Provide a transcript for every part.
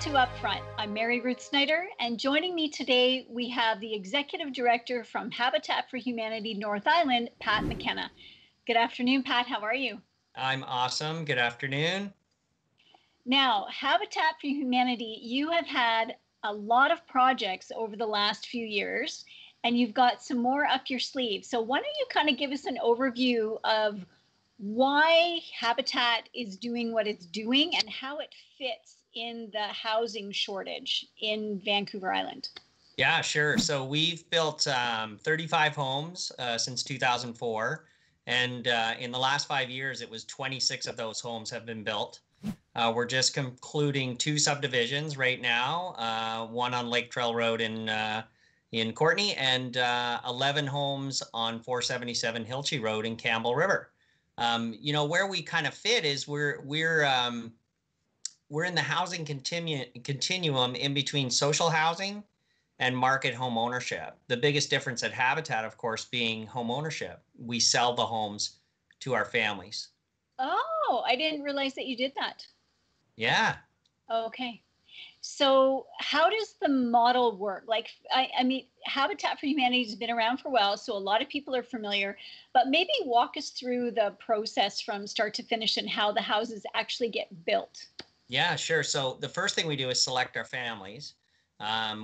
to Upfront. I'm Mary Ruth Snyder, and joining me today, we have the Executive Director from Habitat for Humanity North Island, Pat McKenna. Good afternoon, Pat. How are you? I'm awesome. Good afternoon. Now, Habitat for Humanity, you have had a lot of projects over the last few years, and you've got some more up your sleeve. So why don't you kind of give us an overview of why Habitat is doing what it's doing and how it fits in the housing shortage in Vancouver Island? Yeah, sure. So we've built 35 homes since 2004. And in the last 5 years, it was 26 of those homes have been built. We're just concluding 2 subdivisions right now, one on Lake Trail Road in Courtenay and 11 homes on 477 Hilchey Road in Campbell River. Where we kind of fit is we're in the housing continuum in between social housing and market home ownership. The biggest difference at Habitat, of course, being home ownership. We sell the homes to our families. Oh, I didn't realize that you did that. Yeah. Okay. So how does the model work? Like, I mean, Habitat for Humanity has been around for a while, so a lot of people are familiar, but maybe walk us through the process from start to finish and how the houses actually get built. Yeah, sure. So the first thing we do is select our families.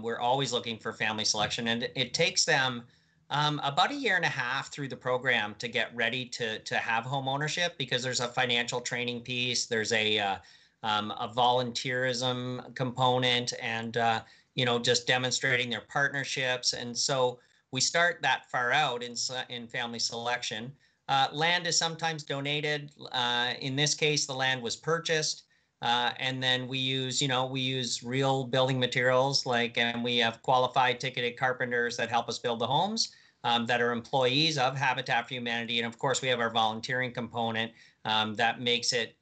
We're always looking for family selection, and it takes them about 1.5 years through the program to get ready to have home ownership, because there's a financial training piece, there's a volunteerism component, and just demonstrating their partnerships. And so we start that far out in family selection. Land is sometimes donated. In this case, the land was purchased. And then we use real building materials, and we have qualified ticketed carpenters that help us build the homes, that are employees of Habitat for Humanity. And of course, we have our volunteering component that makes it,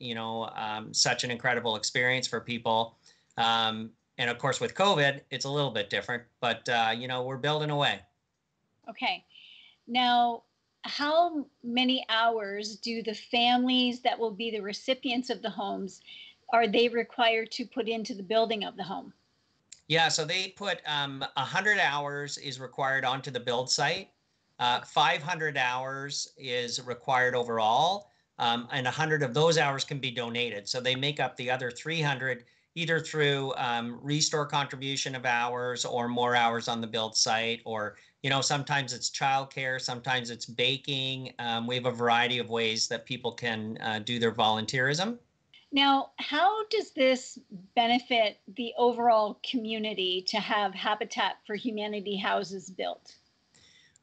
such an incredible experience for people. And of course, with COVID, it's a little bit different, but, we're building away. Okay. Now, how many hours do the families that will be the recipients of the homes, are they required to put into the building of the home? Yeah, so they put 100 hours is required onto the build site. 500 hours is required overall, and 100 of those hours can be donated. So they make up the other 300 either through restore contribution of hours or more hours on the build site, or sometimes it's childcare, sometimes it's baking. We have a variety of ways that people can do their volunteerism. Now, how does this benefit the overall community to have Habitat for Humanity houses built?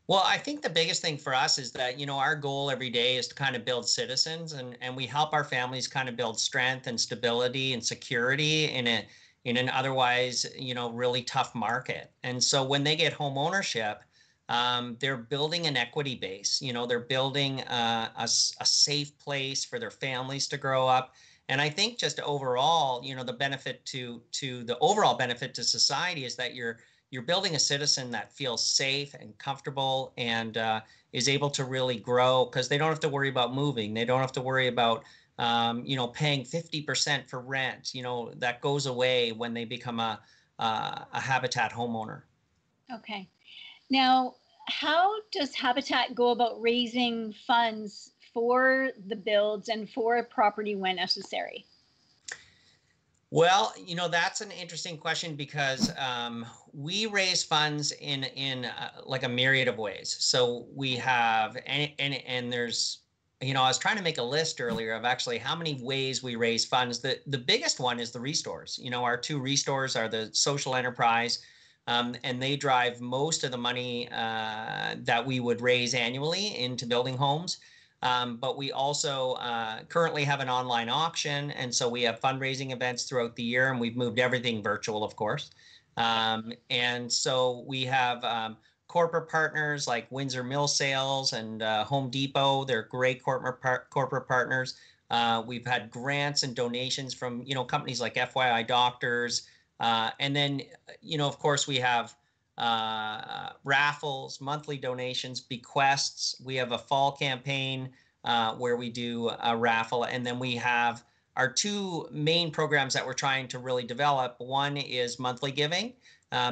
Well, I think the biggest thing for us is that, our goal every day is to kind of build citizens, and we help our families kind of build strength and stability and security in an otherwise, really tough market. And so when they get home ownership, they're building an equity base. They're building a safe place for their families to grow up. And I think just overall, the benefit to the overall benefit to society is that you're building a citizen that feels safe and comfortable and is able to really grow, because they don't have to worry about moving. They don't have to worry about paying 50% for rent. That goes away when they become a Habitat homeowner. Okay. Now, how does Habitat go about raising funds for the builds and for a property when necessary? Well, that's an interesting question, because we raise funds in like a myriad of ways. So we have, and there's, I was trying to make a list earlier of actually how many ways we raise funds. The biggest one is the restores. Our 2 restores are the social enterprise, and they drive most of the money that we would raise annually into building homes. But we also currently have an online auction, and so we have fundraising events throughout the year, and we've moved everything virtual, of course. And so we have corporate partners like Windsor Mill Sales and Home Depot. They're great corporate partners. We've had grants and donations from companies like FYI Doctors, and then of course we have raffles, monthly donations, bequests. We have a fall campaign where we do a raffle, and then we have our two main programs that we're trying to really develop. One is monthly giving,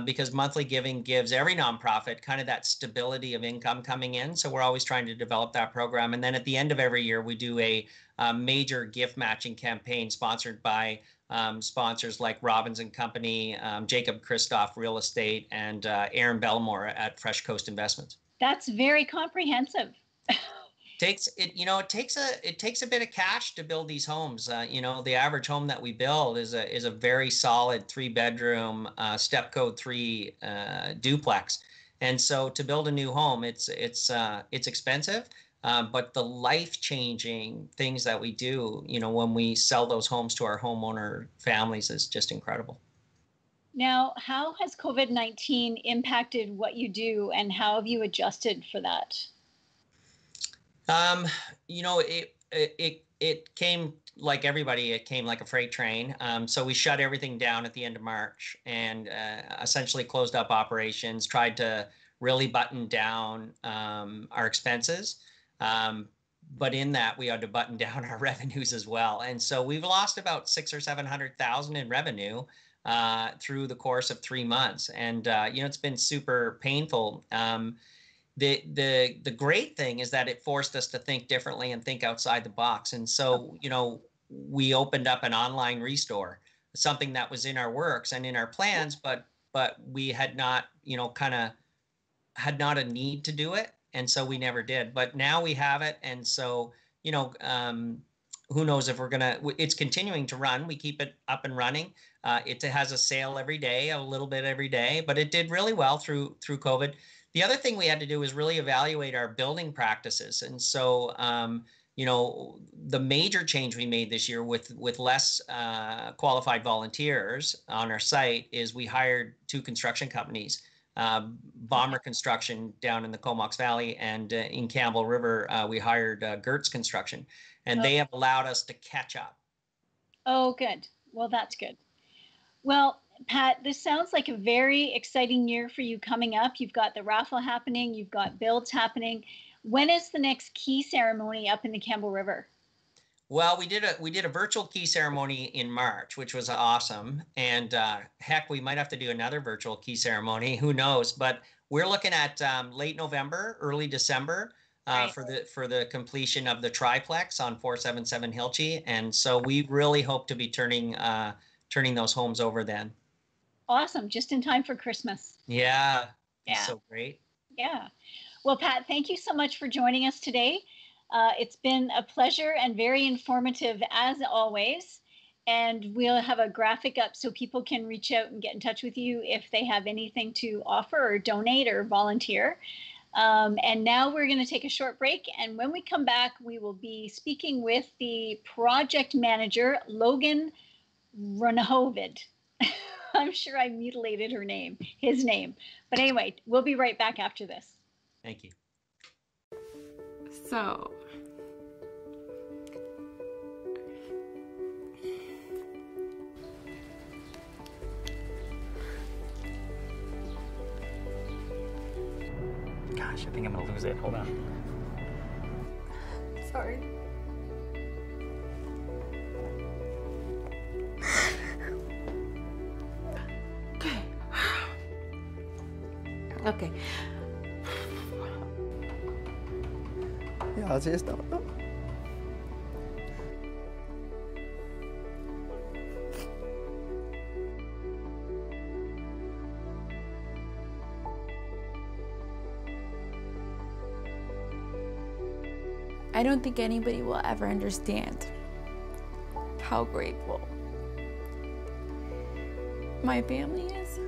because monthly giving gives every nonprofit kind of that stability of income coming in. So we're always trying to develop that program. And then at the end of every year, we do a major gift matching campaign sponsored by sponsors like Robbins and Company, Jacob Christoph Real Estate, and Aaron Belmore at Fresh Coast Investments. That's very comprehensive. It takes a bit of cash to build these homes. The average home that we build is a very solid 3-bedroom step code 3 duplex, and so to build a new home, it's expensive, but the life-changing things that we do, when we sell those homes to our homeowner families, is just incredible. Now, how has COVID-19 impacted what you do, and how have you adjusted for that? It came like everybody. It came like a freight train. So we shut everything down at the end of March and essentially closed up operations, tried to really button down our expenses. But in that, we had to button down our revenues as well. And so we've lost about $600,000 or $700,000 in revenue through the course of 3 months. And, it's been super painful. The great thing is that it forced us to think differently and think outside the box. And so, we opened up an online restore, something that was in our works and in our plans, but we had not, had not a need to do it. And so we never did. But now we have it. And so, who knows if it's continuing to run. We keep it up and running. It has a sale every day, a little bit every day, but it did really well through COVID. The other thing we had to do is really evaluate our building practices. And so, the major change we made this year with less qualified volunteers on our site is we hired 2 construction companies, Bomber Construction down in the Comox Valley, and in Campbell River, we hired Gertz Construction, and they have allowed us to catch up. Oh, good. Well, that's good. Well, Pat, this sounds like a very exciting year for you coming up. You've got the raffle happening, you've got builds happening. When is the next key ceremony up in the Campbell River? Well, we did a virtual key ceremony in March, which was awesome. And heck, we might have to do another virtual key ceremony. Who knows? But we're looking at late November, early December right, for the completion of the triplex on 477 Hilchey. And so we really hope to be turning those homes over then. Awesome. Just in time for Christmas. Yeah. So great. Yeah. Well, Pat, thank you so much for joining us today. It's been a pleasure and very informative as always. And we'll have a graphic up so people can reach out and get in touch with you if they have anything to offer or donate or volunteer. And now we're going to take a short break. And when we come back, we will be speaking with the project manager, Logan Runahovid. I'm sure I mutilated his name. But anyway, we'll be right back after this. Thank you. So, gosh, I think I'm gonna lose it. Hold on. sorry. Okay. Ja, así está. I don't think anybody will ever understand how grateful my family is.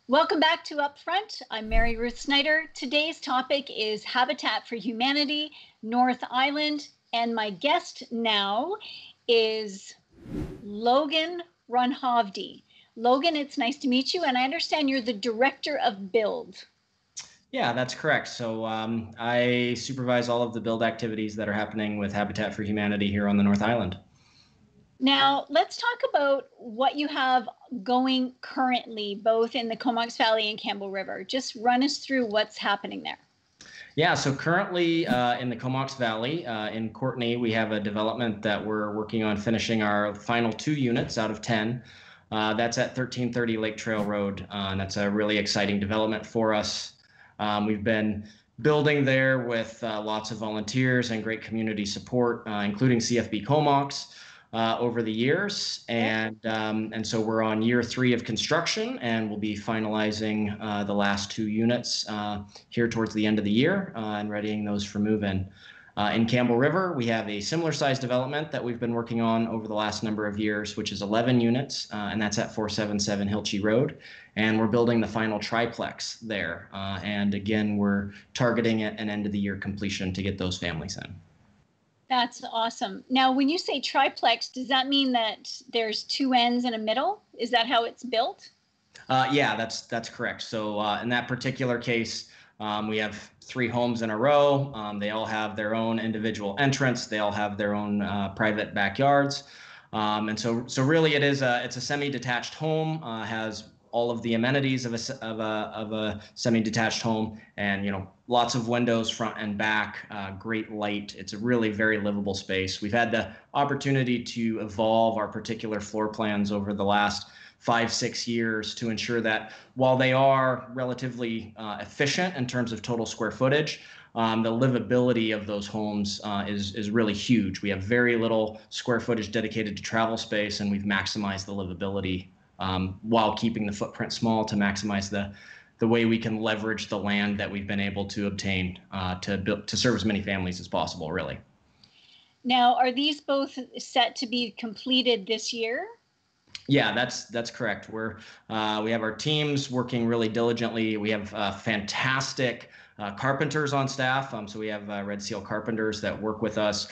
Welcome back to Upfront. I'm Mary Ruth Snyder. Today's topic is Habitat for Humanity, North Island, and my guest now is Logan Runahovid. Logan, it's nice to meet you, and I understand you're the Director of Build. Yeah, that's correct. So I supervise all of the build activities that are happening with Habitat for Humanity here on the North Island. Now, let's talk about what you have going currently, both in the Comox Valley and Campbell River. Just run us through what's happening there. Yeah, so currently in the Comox Valley in Courtenay, we have a development that we're working on finishing our final 2 units out of 10. That's at 1330 Lake Trail Road, and that's a really exciting development for us. We've been building there with lots of volunteers and great community support, including CFB Comox. Over the years, and so we're on year 3 of construction, and we'll be finalizing the last 2 units here towards the end of the year and readying those for move-in. In Campbell River, we have a similar size development that we've been working on over the last number of years, which is 11 units, and that's at 477 Hilchey Road. And we're building the final triplex there. And again, we're targeting an end of the year completion to get those families in. That's awesome. Now, when you say triplex, does that mean that there's 2 ends and a middle? Is that how it's built? Yeah, that's correct. So in that particular case, we have 3 homes in a row. They all have their own individual entrance. They all have their own private backyards. And so really it's a semi-detached home, has all of the amenities of a semi-detached home, and lots of windows front and back, great light. It's a really very livable space. We've had the opportunity to evolve our particular floor plans over the last 5-6 years to ensure that while they are relatively efficient in terms of total square footage, the livability of those homes is really huge. We have very little square footage dedicated to travel space, and we've maximized the livability while keeping the footprint small to maximize the way we can leverage the land that we've been able to obtain to serve as many families as possible, really. Now, are these both set to be completed this year? Yeah, that's correct. We have our teams working really diligently. We have fantastic carpenters on staff. So we have Red Seal carpenters that work with us.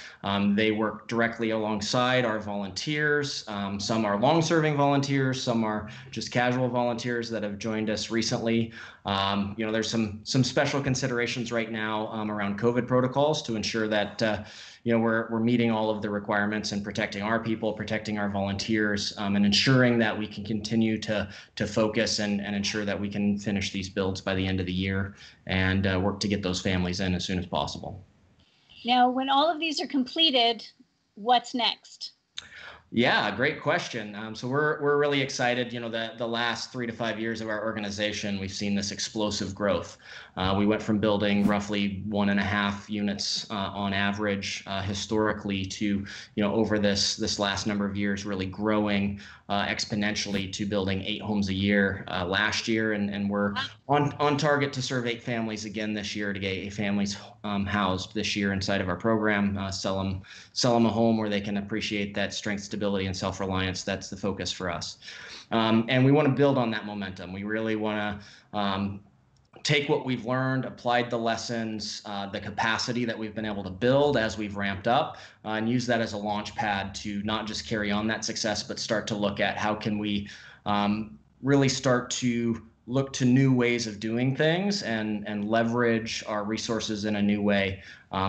They work directly alongside our volunteers. Some are long-serving volunteers. Some are just casual volunteers that have joined us recently. There's some special considerations right now around COVID protocols to ensure that we're meeting all of the requirements and protecting our people, protecting our volunteers, and ensuring that we can continue to focus and ensure that we can finish these builds by the end of the year and work to get those families in as soon as possible. Now, when all of these are completed, what's next? Yeah, great question. So we're really excited. The last 3 to 5 years of our organization, we've seen this explosive growth. We went from building roughly 1.5 units on average historically to, over this last number of years, really growing exponentially to building 8 homes a year last year, and we're on target to serve 8 families again this year, to get 8 families housed this year inside of our program. Sell them a home where they can appreciate that strength, stability, and self-reliance. That's the focus for us, and we want to build on that momentum. We really want to take what we've learned, applied the lessons, the capacity that we've been able to build as we've ramped up, and use that as a launch pad to not just carry on that success, but start to look at how can we really start to look to new ways of doing things and leverage our resources in a new way,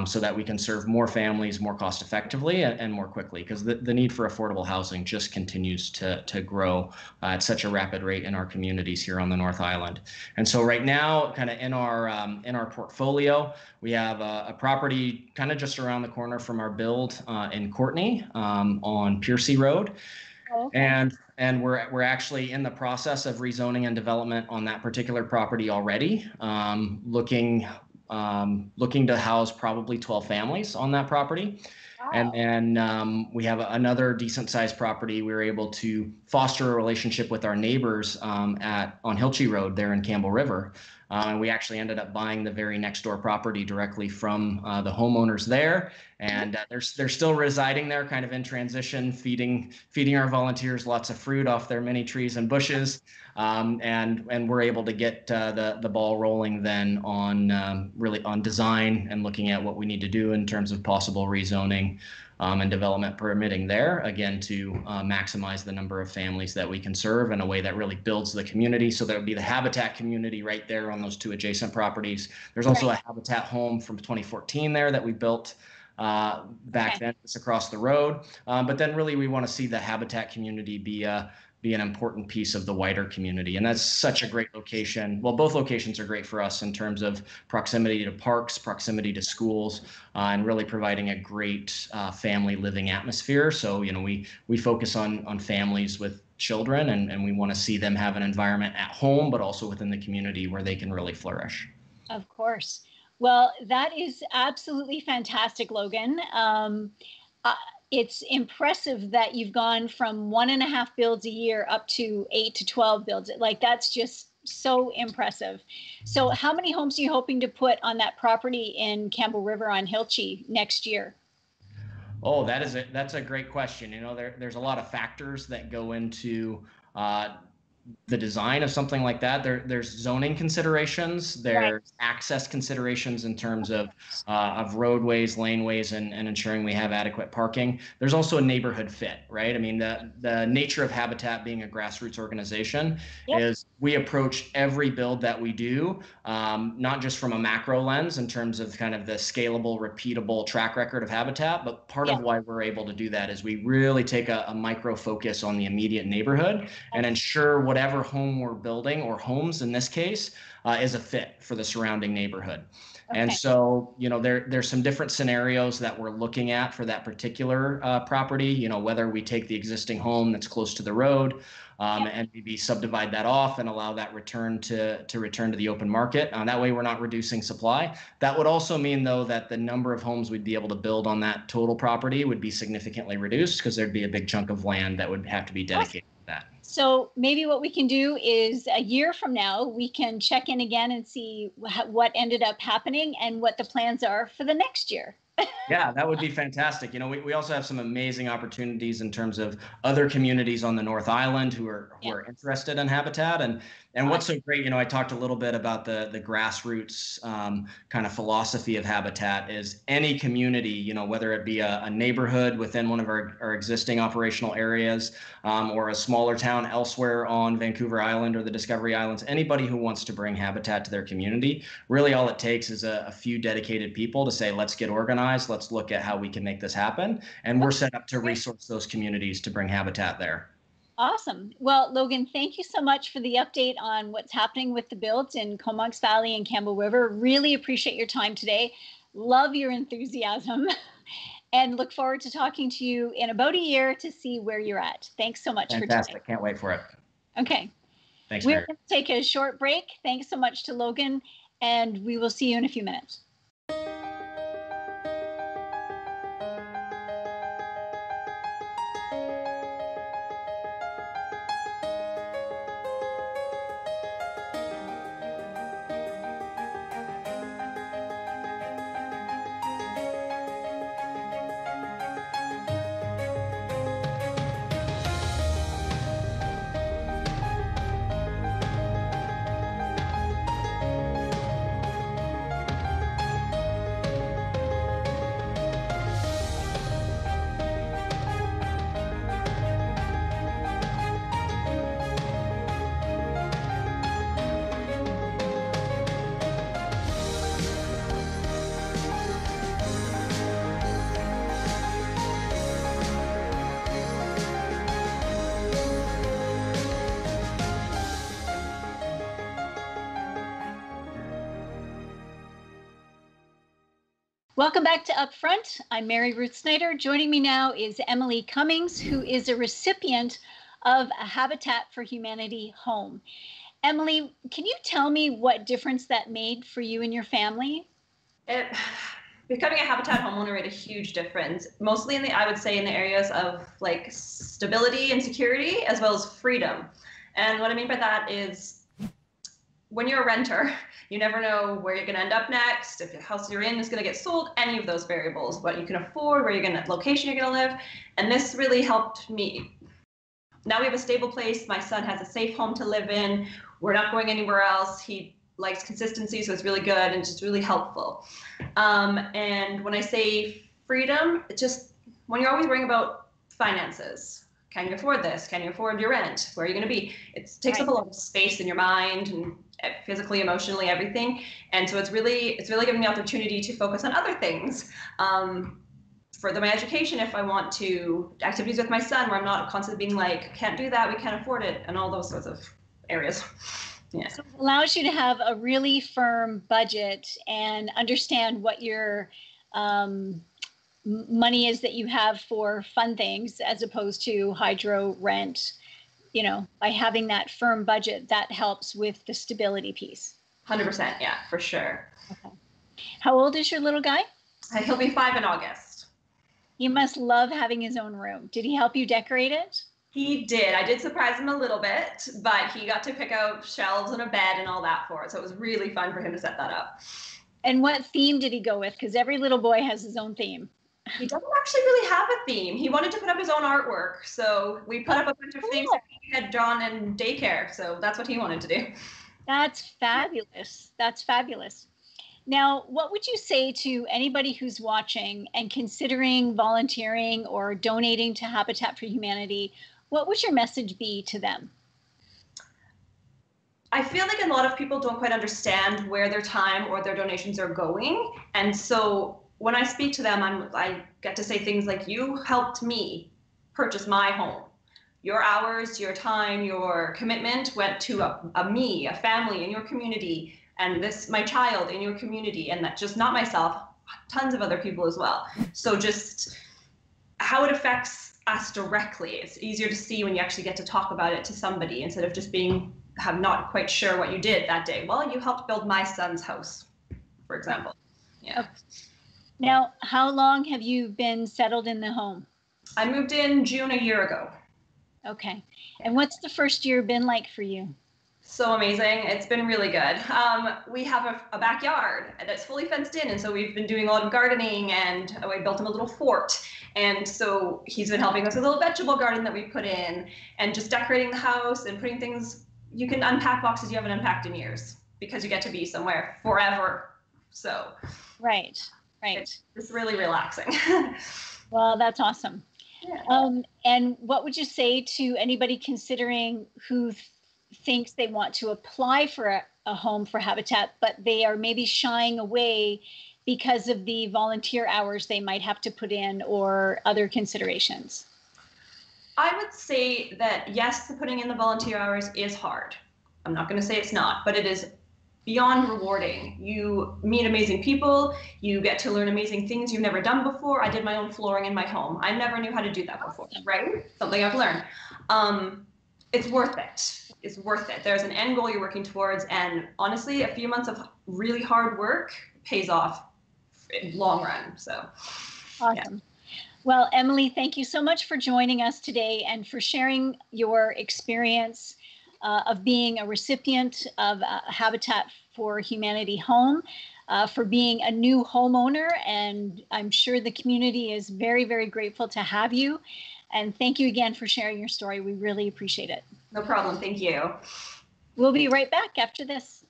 so that we can serve more families more cost effectively and more quickly, because the need for affordable housing just continues to grow at such a rapid rate in our communities here on the North Island. And so right now, kind of in our portfolio, we have a property kind of just around the corner from our build in Courtenay on Piercy Road. Okay. And we're actually in the process of rezoning and development on that particular property already, looking to house probably 12 families on that property. Wow. And then we have another decent sized property. We were able to foster a relationship with our neighbors on Hilchey Road there in Campbell River. And we actually ended up buying the very next door property directly from the homeowners there. And they're still residing there, kind of in transition, feeding our volunteers lots of fruit off their mini trees and bushes. And we're able to get the ball rolling then on really on design and looking at what we need to do in terms of possible rezoning and development permitting there, again, to maximize the number of families that we can serve in a way that really builds the community. So there would be the Habitat community right there on those 2 adjacent properties. There's also a Habitat home from 2014 there that we built back then, just across the road. But then really we want to see the Habitat community be be an important piece of the wider community. And that's such a great location. Well, both locations are great for us in terms of proximity to parks, proximity to schools, and really providing a great family living atmosphere. So, we focus on families with children, and we want to see them have an environment at home, but also within the community where they can really flourish. Of course. Well, that is absolutely fantastic, Logan. It's impressive that you've gone from 1.5 builds a year up to 8 to 12 builds. Like, that's just so impressive. So how many homes are you hoping to put on that property in Campbell River on Hilchey next year? Oh, that's a great question. There's a lot of factors that go into the design of something like that. There's zoning considerations, there's access considerations in terms of roadways, laneways, and ensuring we have adequate parking. There's also a neighborhood fit, right? I mean, the nature of Habitat being a grassroots organization is we approach every build that we do, not just from a macro lens in terms of kind of the scalable, repeatable track record of Habitat, but part of why we're able to do that is we really take a micro focus on the immediate neighborhood and ensure whatever home we're building, or homes in this case, is a fit for the surrounding neighborhood. Okay. And so, there's some different scenarios that we're looking at for that particular property, whether we take the existing home that's close to the road and maybe subdivide that off and allow that return to the open market. That way we're not reducing supply. That would also mean, though, that the number of homes we'd be able to build on that total property would be significantly reduced, because there'd be a big chunk of land that would have to be dedicated to that. So maybe what we can do is a year from now, we can check in again and see what ended up happening and what the plans are for the next year. Yeah, that would be fantastic. We also have some amazing opportunities in terms of other communities on the North Island who are interested in Habitat. And what's so great, I talked a little bit about the grassroots kind of philosophy of Habitat is any community, whether it be a neighborhood within one of our existing operational areas or a smaller town elsewhere on Vancouver Island or the Discovery Islands, anybody who wants to bring Habitat to their community, really all it takes is a few dedicated people to say, let's get organized, let's look at how we can make this happen. And we're set up to resource those communities to bring Habitat there. Awesome. Well, Logan, thank you so much for the update on what's happening with the builds in Comox Valley and Campbell River. Really appreciate your time today. Love your enthusiasm and look forward to talking to you in about a year to see where you're at. Thanks so much for today. Fantastic. Can't wait for it. Okay. Thanks, We're Mary. going to take a short break. Thanks so much to Logan, and we will see you in a few minutes. Welcome back to Upfront. I'm Mary Ruth Snyder. Joining me now is Emily Cummings, who is a recipient of a Habitat for Humanity home. Emily, can you tell me what difference that made for you and your family? Becoming a Habitat homeowner made a huge difference, mostly I would say in the areas of like stability and security, as well as freedom. And what I mean by that is, when you're a renter, you never know where you're going to end up next, if the house you're in is going to get sold, any of those variables, what you can afford, where you're going to, location you're going to live. And this really helped me. Now we have a stable place. My son has a safe home to live in. We're not going anywhere else. He likes consistency, so it's really good and just really helpful. And when I say freedom, it's just when you're always worrying about finances. Can you afford this? Can you afford your rent? Where are you going to be? It takes up a lot of space in your mind and physically, emotionally, everything. And so it's really given me the opportunity to focus on other things. further my education, if I want to, activities with my son where I'm not constantly being like, can't do that, we can't afford it, and all those sorts of areas. Yeah. So it allows you to have a really firm budget and understand what your money is that you have for fun things as opposed to hydro, rent. You know, by having that firm budget, that helps with the stability piece. 100%, yeah, for sure. Okay. How old is your little guy? He'll be 5 in August. He must love having his own room. Did he help you decorate it? He did. I did surprise him a little bit, but he got to pick out shelves and a bed and all that for it. So it was really fun for him to set that up. And what theme did he go with? Because every little boy has his own theme. He doesn't actually really have a theme. He wanted to put up his own artwork. So we put up a bunch of things that he had drawn in daycare. So that's what he wanted to do. That's fabulous. That's fabulous. Now, what would you say to anybody who's watching and considering volunteering or donating to Habitat for Humanity? What would your message be to them? I feel like a lot of people don't quite understand where their time or their donations are going. And so when I speak to them, I get to say things like, you helped me purchase my home. Your hours, your time, your commitment went to a family in your community, and my child in your community, and that just not myself, tons of other people as well. So just how it affects us directly. It's easier to see when you actually get to talk about it to somebody instead of just not quite sure what you did that day. Well, you helped build my son's house, for example. Yeah. Okay. Now, how long have you been settled in the home? I moved in June a year ago. Okay. And what's the first year been like for you? So amazing. It's been really good. We have a backyard that's fully fenced in. And so we've been doing a lot of gardening, and we built him a little fort. And so he's been helping us with a little vegetable garden that we put in, and just decorating the house and putting things. You can unpack boxes you haven't unpacked in years because you get to be somewhere forever. So right. It's really relaxing. Well, that's awesome. Yeah. And what would you say to anybody considering who thinks they want to apply for a home for Habitat, but they are maybe shying away because of the volunteer hours they might have to put in or other considerations? I would say that yes, putting in the volunteer hours is hard. I'm not going to say it's not, but it is beyond rewarding. You meet amazing people. You get to learn amazing things you've never done before. I did my own flooring in my home. I never knew how to do that before, right? Something I've learned. It's worth it. It's worth it. There's an end goal you're working towards. And honestly, a few months of really hard work pays off in long run. So awesome. Yeah. Well, Emily, thank you so much for joining us today and for sharing your experience of being a recipient of a Habitat for Humanity home, for being a new homeowner. And I'm sure the community is very, very grateful to have you. And thank you again for sharing your story. We really appreciate it. No problem. Thank you. We'll be right back after this.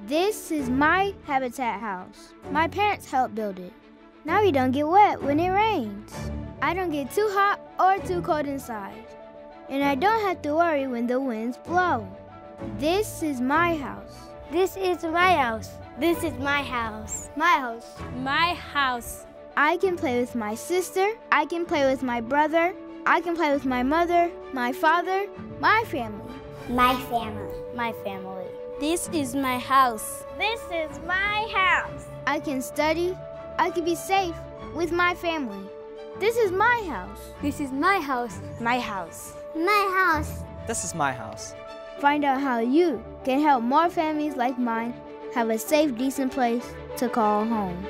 This is my Habitat house. My parents helped build it. Now we don't get wet when it rains. I don't get too hot or too cold inside. And I don't have to worry when the winds blow. This is my house. This is my house. This is my house. My house. My house. I can play with my sister. I can play with my brother. I can play with my mother, my father, my family. My family. My family. This is my house. This is my house. I can study. I can be safe with my family. This is my house. This is my house. My house. My house. This is my house. Find out how you can help more families like mine have a safe, decent place to call home.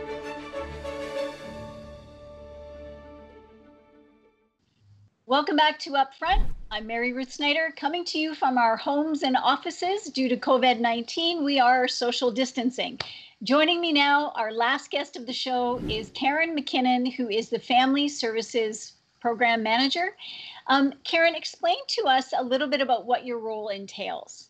Welcome back to Upfront. I'm Mary Ruth Snyder, coming to you from our homes and offices. Due to COVID-19, we are social distancing. Joining me now, our last guest of the show is Karen McKinnon, who is the Family Services Program Manager. Karen, explain to us a little bit about what your role entails.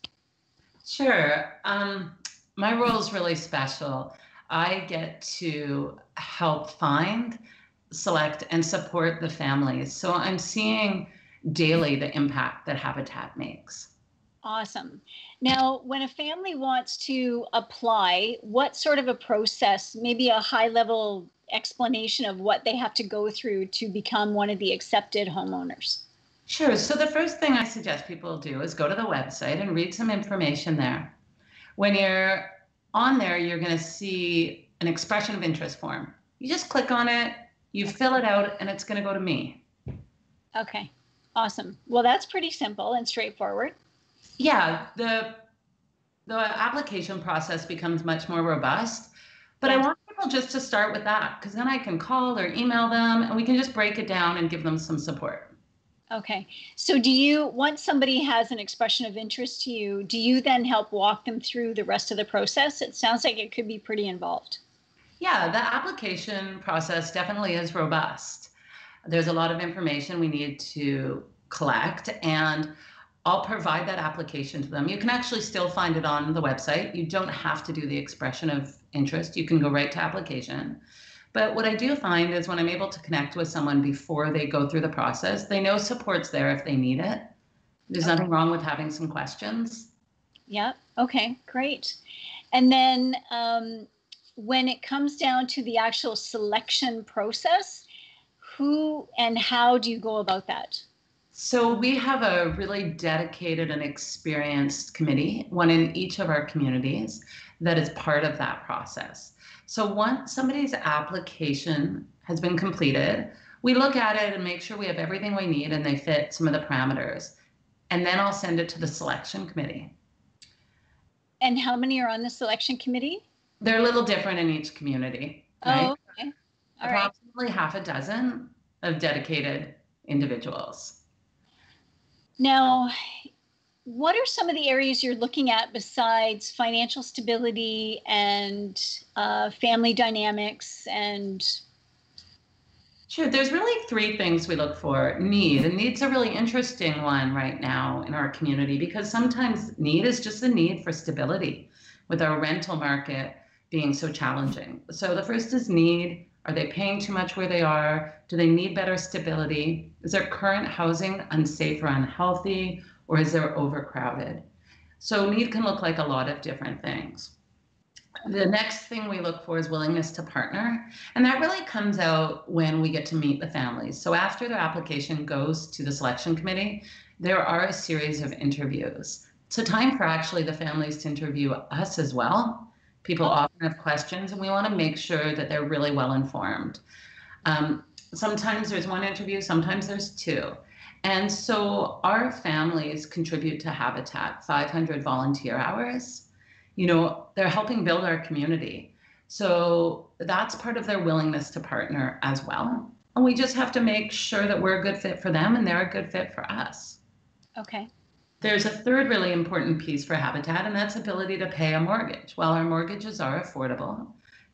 Sure. My role is really special. I get to help find, select, and support the families. So I'm seeing daily the impact that Habitat makes. Awesome. Now, when a family wants to apply, what sort of a process, maybe a high-level explanation of what they have to go through to become one of the accepted homeowners? Sure. So the first thing I suggest people do is go to the website and read some information there. When you're on there, you're going to see an expression of interest form. You just click on it, you fill it out, and it's going to go to me. Okay, awesome. Well, that's pretty simple and straightforward. Yeah, the application process becomes much more robust, but I want people just to start with that, because then I can call or email them and we can just break it down and give them some support. Okay. So once somebody has an expression of interest to you, do you then help walk them through the rest of the process? It sounds like it could be pretty involved. Yeah, the application process definitely is robust. There's a lot of information we need to collect, and I'll provide that application to them. You can actually still find it on the website. You don't have to do the expression of interest. You can go right to application. But what I do find is when I'm able to connect with someone before they go through the process, they know support's there if they need it. There's nothing wrong with having some questions. Yeah. Okay, great. And then when it comes down to the actual selection process, who and how do you go about that? So we have a really dedicated and experienced committee, one in each of our communities, that is part of that process. So once somebody's application has been completed, we look at it and make sure we have everything we need and they fit some of the parameters. And then I'll send it to the selection committee. And how many are on the selection committee? They're a little different in each community. Right? Oh, okay. All Approximately half a dozen of dedicated individuals. Now, what are some of the areas you're looking at besides financial stability and family dynamics and? Sure, there's really three things we look for. Need, and need's a really interesting one right now in our community, because sometimes need is just a need for stability with our rental market being so challenging. So the first is need. Are they paying too much where they are? Do they need better stability? Is their current housing unsafe or unhealthy? Or is there overcrowded? So need can look like a lot of different things. The next thing we look for is willingness to partner. And that really comes out when we get to meet the families. So after their application goes to the selection committee, there are a series of interviews. It's a time for actually the families to interview us as well. People often have questions and we want to make sure that they're really well informed. Sometimes there's one interview, sometimes there's two. And so our families contribute to Habitat 500 volunteer hours. You know, they're helping build our community. So that's part of their willingness to partner as well. And we just have to make sure that we're a good fit for them and they're a good fit for us. Okay. There's a third really important piece for Habitat, and that's ability to pay a mortgage. While our mortgages are affordable,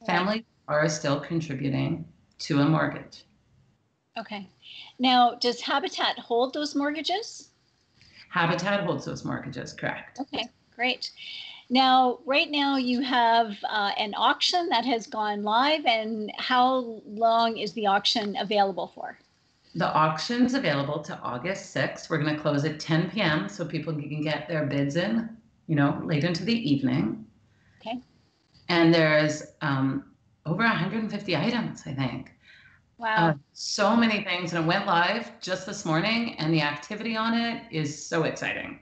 families are still contributing to a mortgage. Okay. Now, does Habitat hold those mortgages? Habitat holds those mortgages, correct. Okay, great. Now, right now you have an auction that has gone live, and how long is the auction available for? The auction's available to August 6th. We're going to close at 10 p.m. so people can get their bids in, you know, late into the evening. Okay. And there's over 150 items, I think. Wow. So many things, and it went live just this morning, and the activity on it is so exciting.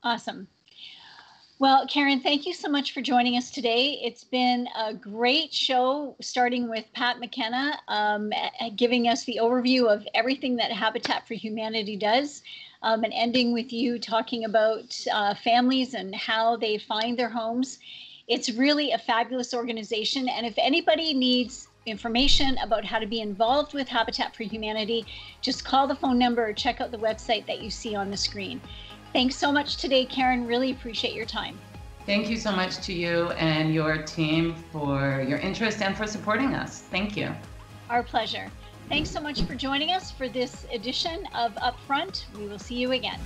Awesome. Well, Karen, thank you so much for joining us today. It's been a great show, starting with Pat McKenna, giving us the overview of everything that Habitat for Humanity does, and ending with you talking about families and how they find their homes. It's really a fabulous organization, and if anybody needs information about how to be involved with Habitat for Humanity, just call the phone number or check out the website that you see on the screen. Thanks so much today, Karen. Really appreciate your time. Thank you so much to you and your team for your interest and for supporting us. Thank you. Our pleasure. Thanks so much for joining us for this edition of Upfront. We will see you again.